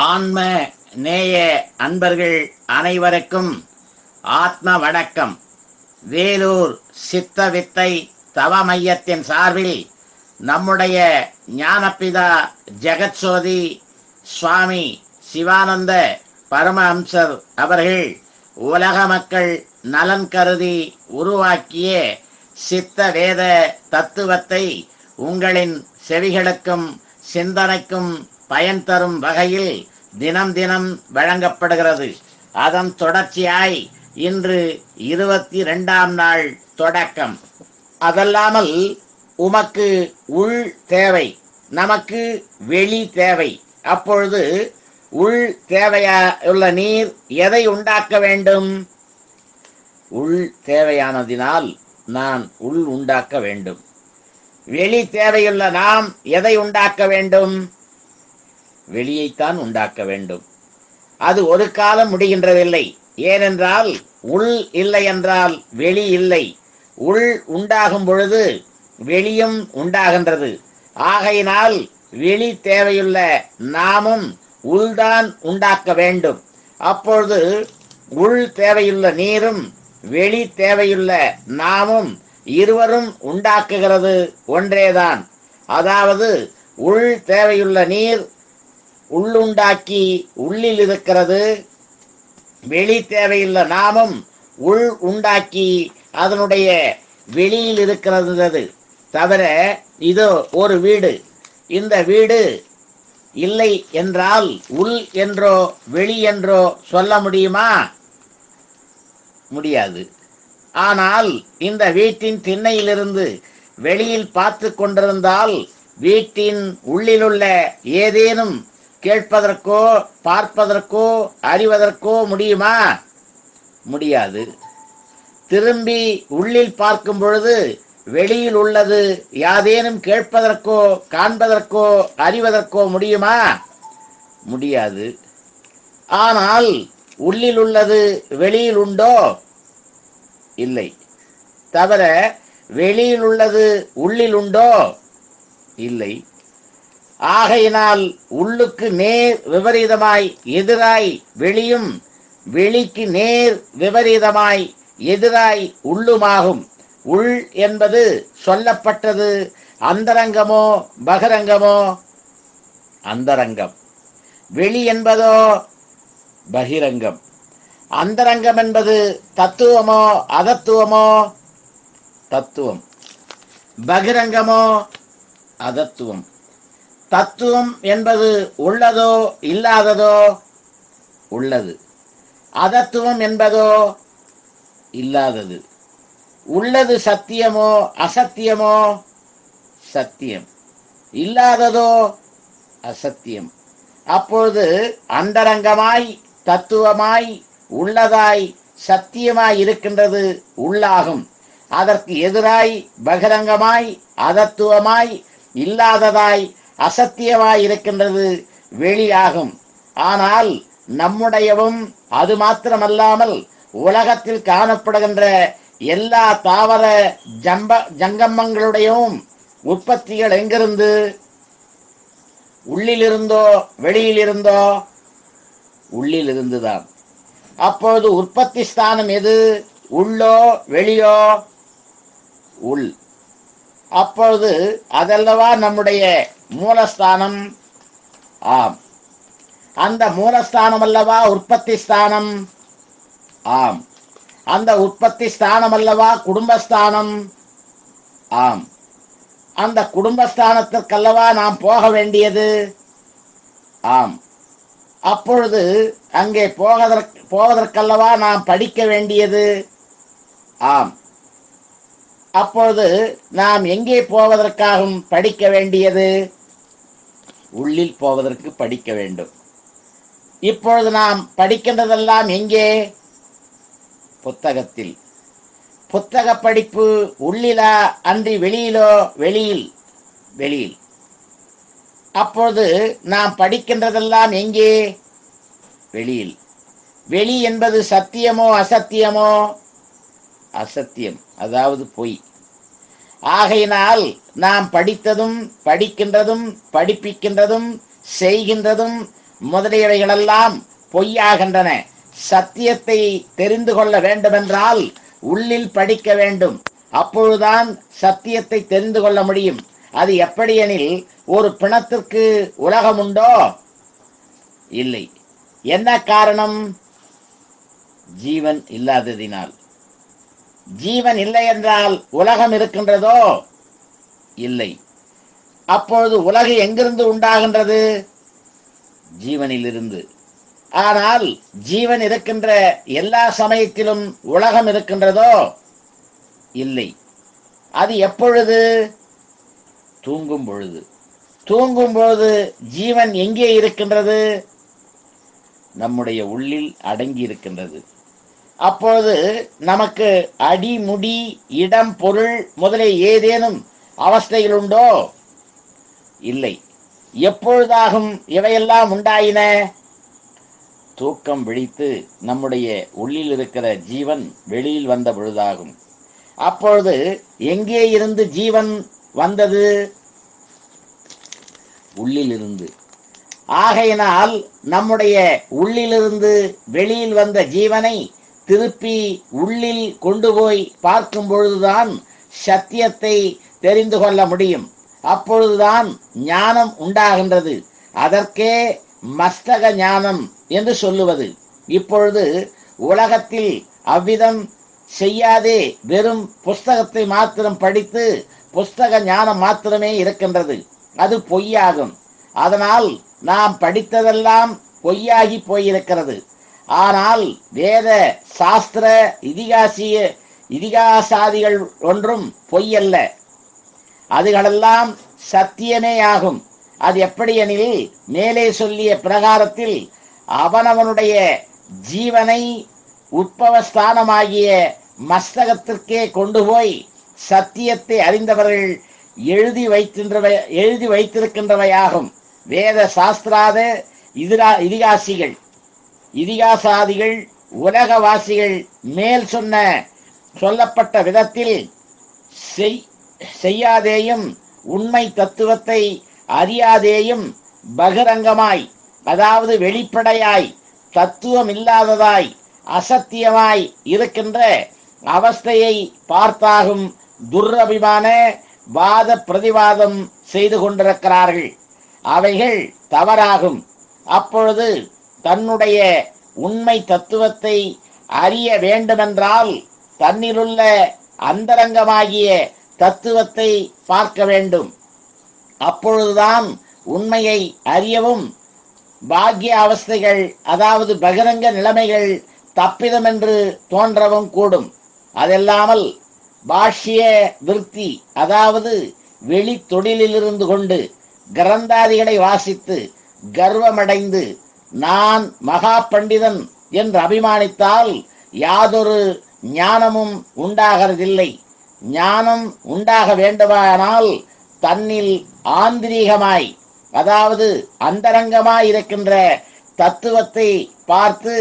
ஆன்ம நேய அன்பர்கள் அனைவருக்கும் ஆத்ம வணக்கம். வேலூர் சித்த வித்தை தவ மையத்தின் சார்பில் நம்முடைய ஞானப்பிதா ஜெகத்சோதி சுவாமி சிவானந்த பரமஹம்சர் அவர்கள் உலக மக்கள் நலன் கருதி உருவாக்கிய சித்த வேத தத்துவத்தை உங்களின் செவிகளுக்கும் சிந்தனைக்கும் பயன் தரும் வகையில் தினம் தினம் வழங்கப்படுகிறது. அதன் தொடர்ச்சியாய் இன்று 22ஆம் நாள் தொடக்கம். அதல்லாமல் உமக்கு உள் தேவை, நமக்கு வெளி தேவை. அப்பொழுது உள் தேவையுள்ள நீர் எதை உண்டாக்க வேண்டும்? உள் தேவையானதினால் நான் உள் உண்டாக்க வேண்டும். வெளி தேவையுள்ள நாம் எதை உண்டாக்க வேண்டும்? வெளியைத்தான் உண்டாக்க வேண்டும். அது ஒரு காலம் முடிகின்றதில்லை. ஏனென்றால் உள் இல்லை என்றால் வெளி இல்லை. உள் உண்டாகும் பொழுது வெளியும் உண்டாகின்றது. ஆகையினால் வெளி தேவையுள்ள நாமும் உள்தான் உண்டாக்க வேண்டும். அப்பொழுது உள் தேவையுள்ள நீரும் வெளி தேவையுள்ள நாமும் இருவரும் உண்டாக்குகிறது ஒன்றேதான். அதாவது உள் தேவையுள்ள நீர் உள்ளுண்டாக்கி உள்ளில் இருக்கிறது. வெளி தேவையுள்ள நாமும் உள் உண்டாக்கி அதனுடைய வெளியில் இருக்கிறது. தவிர இதோ ஒரு வீடு. இந்த வீடு இல்லை என்றால் உள் என்றோ வெளி என்றோ சொல்ல முடியுமா? முடியாது. ஆனால் இந்த வீட்டின் திண்ணையிலிருந்து வெளியில் பார்த்து கொண்டிருந்தால் வீட்டின் உள்ளிலுள்ள ஏதேனும் கேட்பதற்கோ பார்ப்பதற்கோ அறிவதற்கோ முடியுமா? முடியாது. திரும்பி உள்ளில் பார்க்கும் பொழுது வெளியில் உள்ளது யாதேனும் கேட்பதற்கோ காண்பதற்கோ அறிவதற்கோ முடியுமா? முடியாது. ஆனால் உள்ளில் உள்ளது வெளியில் உண்டோ? இல்லை. தவிர வெளியில் உள்ளது உள்ளில் உண்டோ? இல்லை. ஆகையினால் உள்ளுக்கு நேர் விபரீதமாய் எதிராய் வெளியும், வெளிக்கு நேர் விபரீதமாய் எதிராய் உள்ளுமாகும். உள் என்பது சொல்லப்பட்டது அந்தரங்கமோ பகிரங்கமோ? அந்தரங்கம். வெளி என்பதோ பகிரங்கம். அந்தரங்கம் என்பது தத்துவமோ அதத்துவமோ? தத்துவம். பகிரங்கமோ அதத்துவம். தத்துவம் என்பது உள்ளதோ இல்லாததோ? உள்ளது. அதத்துவம் என்பதோ இல்லாதது. உள்ளது சத்தியமோ அசத்தியமோ? சத்தியம். இல்லாததோ அசத்தியம். அப்பொழுது அந்தரங்கமாய் தத்துவமாய் உள்ளதாய் சத்தியமாய் இருக்கின்றது உள்ளாகும். அதற்கு எதிராய் பகிரங்கமாய் அதத்துவமாய் இல்லாததாய் அசத்தியமாய் இருக்கின்றது வெளியாகும். ஆனால் நம்முடையவும் அது மாத்திரமல்லாமல் உலகத்தில் காணப்படுகின்ற எல்லா தாவர ஜங்கமங்களுடையவும் உற்பத்திகள் எங்கிருந்து? உள்ளிலிருந்தோ வெளியிலிருந்தோ? உள்ளிலிருந்துதான். அப்பொழுது உற்பத்தி ஸ்தானம் எது? உள்ளோ வெளியோ? உள். அப்பொழுது அதல்லவா நம்முடைய மூலஸ்தானம்? ஆம். அந்த மூலஸ்தானம் அல்லவா உற்பத்தி ஸ்தானம்? ஆம். அந்த உற்பத்தி ஸ்தானம் அல்லவா குடும்பஸ்தானம்? ஆம். அந்த குடும்பஸ்தானத்திற்கல்லவா நாம் போக வேண்டியது? ஆம். அப்பொழுது அங்கே போவதற்கல்லவா நாம் படிக்க வேண்டியது? ஆம். அப்பொழுது நாம் எங்கே போவதற்காகவும் படிக்க வேண்டியது? உள்ளில் போவதற்கு படிக்க வேண்டும். இப்பொழுது நாம் படிக்கின்றதெல்லாம் எங்கே? புத்தகத்தில். புத்தக படிப்பு உள்ளிலா அன்றி வெளியிலோ? வெளியில். வெளியில். அப்பொழுது நாம் படிக்கின்றதெல்லாம் எங்கே? வெளியில். வெளி என்பது சத்தியமோ அசத்தியமோ? அசத்தியம். அதாவது பொய். ஆகையினால் நாம் படித்ததும் படிக்கின்றதும் படிப்பிக்கின்றதும் செய்கின்றதும் முதலியவைகளெல்லாம் பொய்யாகின்றன. சத்தியத்தை தெரிந்து கொள்ள வேண்டுமென்றால் உள்ளில் படிக்க வேண்டும். அப்பொழுதுதான் சத்தியத்தை தெரிந்து கொள்ள முடியும். அது எப்படியெனில், ஒரு பிணத்திற்கு உலகம் உண்டோ? இல்லை. என்ன காரணம்? ஜீவன் இல்லாததினால். ஜீவன் இல்லை என்றால் உலகம் இருக்கின்றதோ? இல்லை. அப்பொழுது உலகு எங்கிருந்து உண்டாகின்றது? ஜீவனிலிருந்து. ஆனால் ஜீவன் இருக்கின்ற எல்லா சமயத்திலும் உலகம் இருக்கின்றதோ? இல்லை. அது எப்பொழுது? தூங்கும் பொழுது. தூங்கும் பொழுது ஜீவன் எங்கே இருக்கின்றது? நம்முடைய உள்ளில் அடங்கி இருக்கின்றது. அப்பொழுது நமக்கு அடி, முடி, இடம், பொருள் முதலிய ஏதேனும் அவஸ்தைகள் உண்டோ? இல்லை. எப்பொழுதாகும் இவையெல்லாம் உண்டாயின? தூக்கம் விழித்து நம்முடைய உள்ளில் இருக்கிற ஜீவன் வெளியில் வந்த பொழுதாகும். அப்பொழுது எங்கே இருந்து ஜீவன் வந்தது? உள்ளிலிருந்து. ஆகையினால் நம்முடைய உள்ளிலிருந்து வெளியில் வந்த ஜீவனை திருப்பி உள்ளில் கொண்டு போய் பார்க்கும் பொழுதுதான் சத்தியத்தை தெரிந்து கொள்ள முடியும். அப்பொழுதுதான் ஞானம் உண்டாகின்றது. அதற்கே மஸ்தக ஞானம் என்று சொல்லுவது. இப்பொழுது உலகத்தில் அவ்விதம் செய்யாதே வெறும் புஸ்தகத்தை மாத்திரம் படித்து புஸ்தக ஞானம் மாத்திரமே இருக்கின்றது. அது பொய்யாகும். அதனால் நாம் படித்ததெல்லாம் பொய்யாகி போயிருக்கிறது. ஆனால் வேத சாஸ்திர இதிகாசாதிகள் ஒன்றும் பொய்யல்ல. அதுகளெல்லாம் சத்தியமே ஆகும். அது எப்படியெனில், மேலே சொல்லிய பிரகாரத்தில் அவனவனுடைய ஜீவனை உட்பவஸ்தானமாகிய மஸ்தகத்திற்கே கொண்டு போய் சத்தியத்தை அறிந்தவர்கள் எழுதி வைத்திருக்கின்றவையாகும். வேத சாஸ்திராத இதிகாசாதிகள் உலகவாசிகள் மேல் சொல்லப்பட்ட விதத்தில் செய்யாதேயும் உண்மை தத்துவத்தை அறியாதேயும் பகிரங்கமாய், அதாவது வெளிப்படையாய், தத்துவம் இல்லாததாய், அசத்தியமாய் இருக்கின்ற அவஸ்தையை பார்த்தாகும் துரபிமான வாத பிரதிவாதம் செய்து கொண்டிருக்கிறார்கள். அவைகள் தவறாகும். அப்பொழுது தன்னுடைய உண்மை தத்துவத்தை அறிய வேண்டுமென்றால் தன்னிலுள்ள அந்தரங்கமாகிய தத்துவத்தை பார்க்க வேண்டும். அப்பொழுதுதான் உண்மையை அறியவும் பாக்கிய அவஸ்தைகள், அதாவது பகிரங்க நிலைமைகள் தப்பிதமென்று தோன்றவும் கூடும். அதெல்லாமல் பாஷ்ய விருத்தி, அதாவது வெளி தொழிலிலிருந்து கொண்டு கிரந்தாதிகளை வாசித்து கர்வமடைந்து நான் மகா பண்டிதன் என்று அபிமானித்தால் யாதொரு ஞானமும் உண்டாகிறதில்லை. ஞானம் உண்டாக வேண்டுமானால் தன்னில் ஆந்திரீகமாய், அதாவது அந்தரங்கமாய் இருக்கின்ற தத்துவத்தை பார்த்து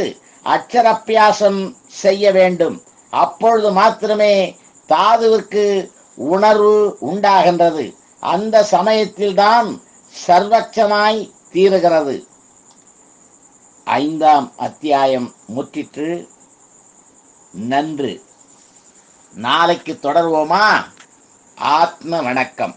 அட்சரப்பியாசம் செய்ய வேண்டும். அப்பொழுது மாத்திரமே தாதுவிற்கு உணர்வு உண்டாகின்றது. அந்த சமயத்தில்தான் சர்வட்சமாய் தீருகிறது. 5ஆம் அத்தியாயம் முற்றிற்று. நன்று. நாளைக்கு தொடர்வோமா? ஆத்ம வணக்கம்.